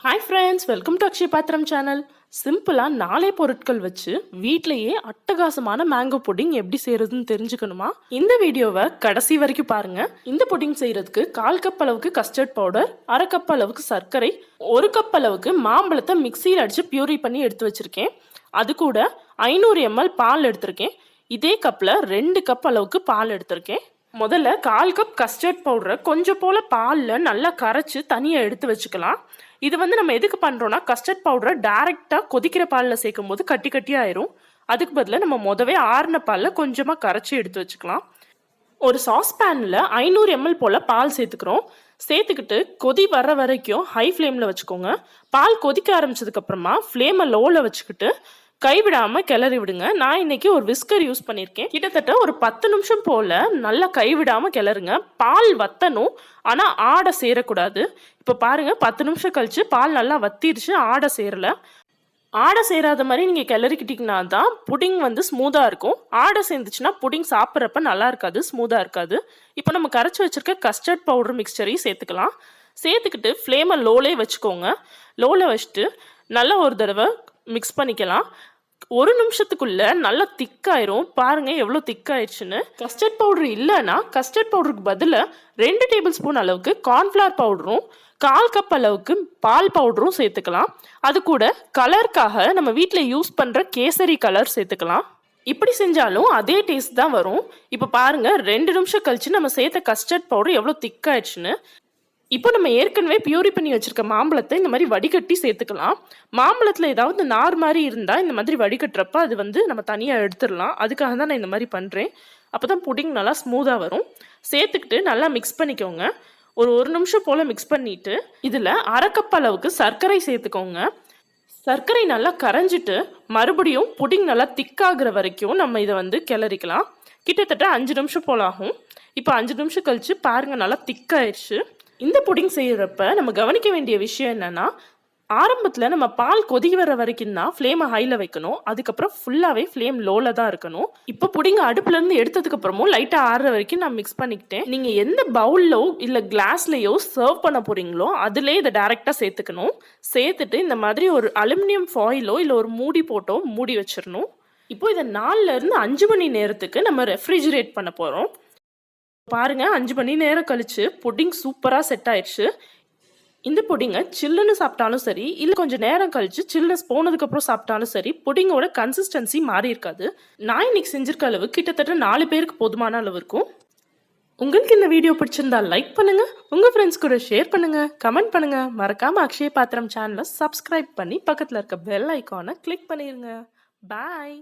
Hi friends, welcome to Akshaya பாத்திரம் channel. சிம்பிளாக 4 பொருட்கள் வச்சு வீட்டிலேயே அட்டகாசமான மேங்கோ புடிங் எப்படி செய்யறதுன்னு தெரிஞ்சுக்கணுமா? இந்த வீடியோவை கடைசி வரைக்கும் பாருங்க. இந்த புடிங் செய்யறதுக்கு 1/4 கப் அளவுக்கு கஸ்டர்ட் பவுடர், 1/2 கப் அளவுக்கு சர்க்கரை, 1 கப் அளவுக்கு மாம்பழத்தை மிக்சியில் அடிச்சு பியூரி பண்ணி எடுத்து வச்சிருக்கேன். அது கூட 500 ml பால் எடுத்திருக்கேன். இதே கப்பில் 2 கப் அளவுக்கு பால் எடுத்திருக்கேன். முதல்ல 1/4 கப் கஸ்டர்ட் பவுடரை கொஞ்சம் போல் பாலில் நல்லா கரைச்சி தனியாக எடுத்து வச்சுக்கலாம். இது நம்ம எதுக்கு பண்ணுறோன்னா, கஸ்டர்ட் பவுடரை டைரெக்டாக கொதிக்கிற பாலில் சேர்க்கும் போது கட்டி கட்டியாக ஆயிரும். அதுக்கு பதிலாக நம்ம முதவே ஆறின பாலில் கொஞ்சமாக கரைச்சி எடுத்து வச்சுக்கலாம். ஒரு சாஸ் பேனில் 500 ml போல் பால் சேர்த்துக்கிறோம். சேர்த்துக்கிட்டு கொதி வர்ற வரைக்கும் ஹை ஃப்ளேமில் வச்சுக்கோங்க. பால் கொதிக்க ஆரம்பிச்சதுக்கப்புறமா ஃப்ளேமை லோவில் வச்சுக்கிட்டு கைவிடாமல் கிளறி விடுங்க. நான் இன்னைக்கு ஒரு விஸ்கர் யூஸ் பண்ணியிருக்கேன். கிட்டத்தட்ட ஒரு 10 நிமிஷம் போல் நல்லா கைவிடாமல் கிளறுங்க. பால் வத்தணும், ஆனால் ஆடை சேரக்கூடாது. இப்போ பாருங்கள், 10 நிமிஷம் கழிச்சு பால் நல்லா வத்திடுச்சு, ஆடை சேரலை. ஆடை சேராத மாதிரி நீங்கள் கிளறிக்கிட்டிங்கன்னா தான் புடிங் ஸ்மூத்தாக இருக்கும். ஆடை சேர்ந்துச்சுன்னா புடிங் சாப்பிட்றப்ப நல்லா இருக்காது, ஸ்மூத்தாக இருக்காது. இப்போ நம்ம கரைச்சி வச்சுருக்க கஸ்டர்ட் பவுடர் மிக்சரையும் சேர்த்துக்கலாம். சேர்த்துக்கிட்டு ஃப்ளேமை லோலே வச்சுக்கோங்க. லோவில் வச்சுட்டு நல்லா ஒரு தடவை மிக்ஸ் பண்ணிக்கலாம். 1 நிமிஷத்துக்குள்ள நல்லா திக்காயிரும். பாருங்க எவ்வளோ திக்காயிடுச்சுன்னு. கஸ்டர்ட் பவுடர் இல்லைன்னா கஸ்டர்ட் பவுடருக்கு பதிலாக 2 டேபிள் ஸ்பூன் அளவுக்கு கார்ன்ஃப்ளவர் பவுடரும் 1/4 கப் அளவுக்கு பால் பவுடரும் சேர்த்துக்கலாம். அது கூட கலருக்காக நம்ம வீட்டில் யூஸ் பண்ணுற கேசரி கலர் சேர்த்துக்கலாம். இப்படி செஞ்சாலும் அதே டேஸ்ட் தான் வரும். இப்போ பாருங்க, 2 நிமிஷம் கழிச்சு நம்ம சேர்த்த கஸ்டர்ட் பவுடர் எவ்வளோ திக்காயிடுச்சுன்னு. இப்போ நம்ம ஏற்கனவே பியூரி பண்ணி வச்சுருக்க மாம்பழத்தை இந்த மாதிரி வடிகட்டி சேர்த்துக்கலாம். மாம்பழத்தில் ஏதாவது நார் மாதிரி இருந்தால் இந்த மாதிரி வடிகட்டுறப்ப அது நம்ம தனியாக எடுத்துடலாம். அதுக்காக தான் நான் இந்த மாதிரி பண்ணுறேன். அப்போ தான் புடிங் நல்லா ஸ்மூத்தாக வரும். சேர்த்துக்கிட்டு நல்லா மிக்ஸ் பண்ணிக்கோங்க. ஒரு நிமிஷம் போல் மிக்ஸ் பண்ணிவிட்டு இதில் 1/2 கப் அளவுக்கு சர்க்கரை சேர்த்துக்கோங்க. சர்க்கரை நல்லா கரைஞ்சிட்டு மறுபடியும் புடிங் நல்லா திக்காகிற வரைக்கும் நம்ம இதை கிளறிக்கலாம். கிட்டத்தட்ட 5 நிமிஷம் போல் ஆகும். இப்போ 5 நிமிஷம் கழித்து பாருங்கள், நல்லா திக்காயிடுச்சு. இந்த புடிங் செய்கிறப்ப நம்ம கவனிக்க வேண்டிய விஷயம் என்னென்னா, ஆரம்பத்தில் நம்ம பால் கொதி வர வரைக்கும் தான் ஃப்ளேமை ஹையில் வைக்கணும். அதுக்கப்புறம் ஃபுல்லாகவே ஃப்ளேம் லோவில் தான் இருக்கணும். இப்போ புடிங்க அடுப்புலேருந்து எடுத்ததுக்கப்புறமும் லைட்டாக ஆறுற வரைக்கும் நான் மிக்ஸ் பண்ணிக்கிட்டேன். நீங்கள் எந்த பவுல்லோ இல்லை கிளாஸ்லையோ சர்வ் பண்ண போகிறீங்களோ அதிலே இதை டேரெக்டாக சேர்த்துக்கணும். சேர்த்துட்டு இந்த மாதிரி ஒரு அலுமினியம் ஃபாயிலோ இல்லை ஒரு மூடி போட்டோ மூடி வச்சிடணும். இப்போ இதை 4லேருந்து 5 மணி நேரத்துக்கு நம்ம ரெஃப்ரிஜிரேட் பண்ண போகிறோம். பாருங்க, 5 மணி நேரம் கழிச்சு புடிங் சூப்பராக செட் ஆயிடுச்சு. இந்த புடிங்கை சில்லுன்னு சாப்பிட்டாலும் சரி, இல்லை கொஞ்சம் நேரம் கழிச்சு சில்லுன்னு போனதுக்கப்புறம் சாப்பிட்டாலும் சரி, புடிங்கோட கன்சிஸ்டன்சி மாறி இருக்காது. நான் இன்னைக்கு செஞ்சிருக்க அளவு கிட்டத்தட்ட 4 பேருக்கு போதுமான அளவு இருக்கும். உங்களுக்கு இந்த வீடியோ பிடிச்சிருந்தா லைக் பண்ணுங்க, உங்க ஃப்ரெண்ட்ஸ் கூட ஷேர் பண்ணுங்க, கமெண்ட் பண்ணுங்க. மறக்காம அக்ஷய பாத்திரம் சேனலை சப்ஸ்கிரைப் பண்ணி பக்கத்தில் இருக்க பெல் ஐக்கானை கிளிக் பண்ணிருங்க. பாய்.